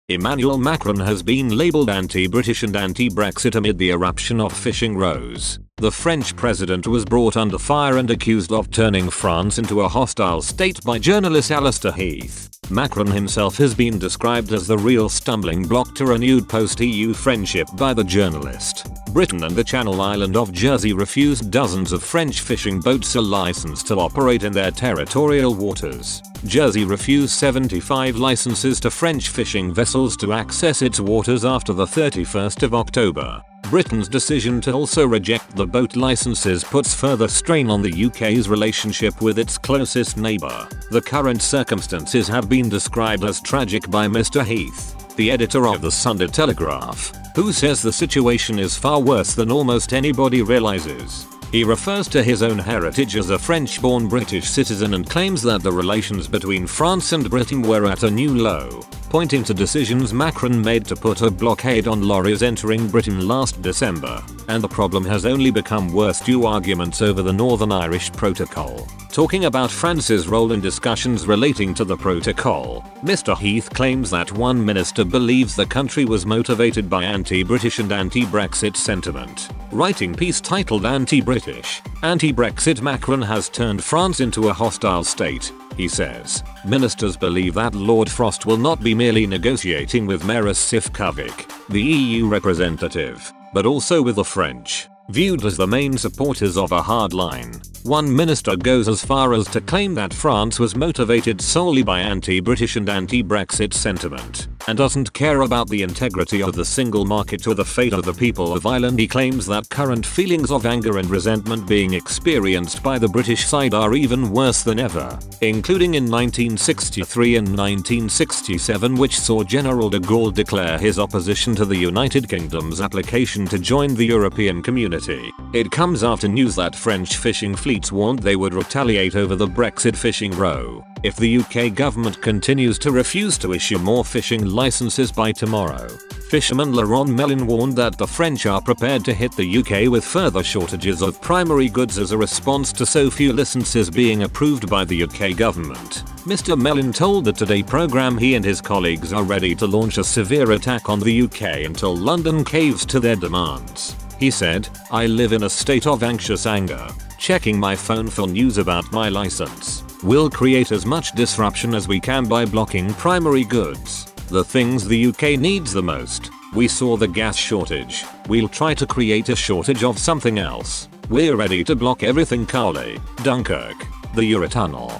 Emmanuel Macron has been labelled anti-British and anti-Brexit amid the eruption of fishing rows. The French president was brought under fire and accused of turning France into a hostile state by journalist Alistair Heath. Macron himself has been described as the real stumbling block to renewed post-EU friendship by the journalist. Britain and the Channel Island of Jersey refused dozens of French fishing boats a license to operate in their territorial waters. Jersey refused 75 licenses to French fishing vessels to access its waters after the 31st of October. Britain's decision to also reject the boat licenses puts further strain on the UK's relationship with its closest neighbour. The current circumstances have been described as tragic by Mr. Heath, the editor of the Sunday Telegraph, who says the situation is far worse than almost anybody realises. He refers to his own heritage as a French-born British citizen and claims that the relations between France and Britain were at a new low, pointing to decisions Macron made to put a blockade on lorries entering Britain last December, and the problem has only become worse due to arguments over the Northern Irish Protocol. Talking about France's role in discussions relating to the protocol, Mr. Heath claims that one minister believes the country was motivated by anti-British and anti-Brexit sentiment. Writing piece titled Anti-British, Anti-Brexit, Macron has turned France into a hostile state, he says. Ministers believe that Lord Frost will not be merely negotiating with Miroslav Sivkovic, the EU representative, but also with the French, viewed as the main supporters of a hard line. One minister goes as far as to claim that France was motivated solely by anti-British and anti-Brexit sentiment, and doesn't care about the integrity of the single market or the fate of the people of Ireland. He claims that current feelings of anger and resentment being experienced by the British side are even worse than ever, including in 1963 and 1967, which saw General de Gaulle declare his opposition to the United Kingdom's application to join the European Community. It comes after news that French fishing fleets warned they would retaliate over the Brexit fishing row if the UK government continues to refuse to issue more fishing licenses by tomorrow. Fisherman Laurent Mellin warned that the French are prepared to hit the UK with further shortages of primary goods as a response to so few licenses being approved by the UK government. Mr. Mellin told the Today programme he and his colleagues are ready to launch a severe attack on the UK until London caves to their demands. He said, "I live in a state of anxious anger, checking my phone for news about my license. We'll create as much disruption as we can by blocking primary goods, the things the UK needs the most. We saw the gas shortage, we'll try to create a shortage of something else. We're ready to block everything. Calais, Dunkirk, the Eurotunnel."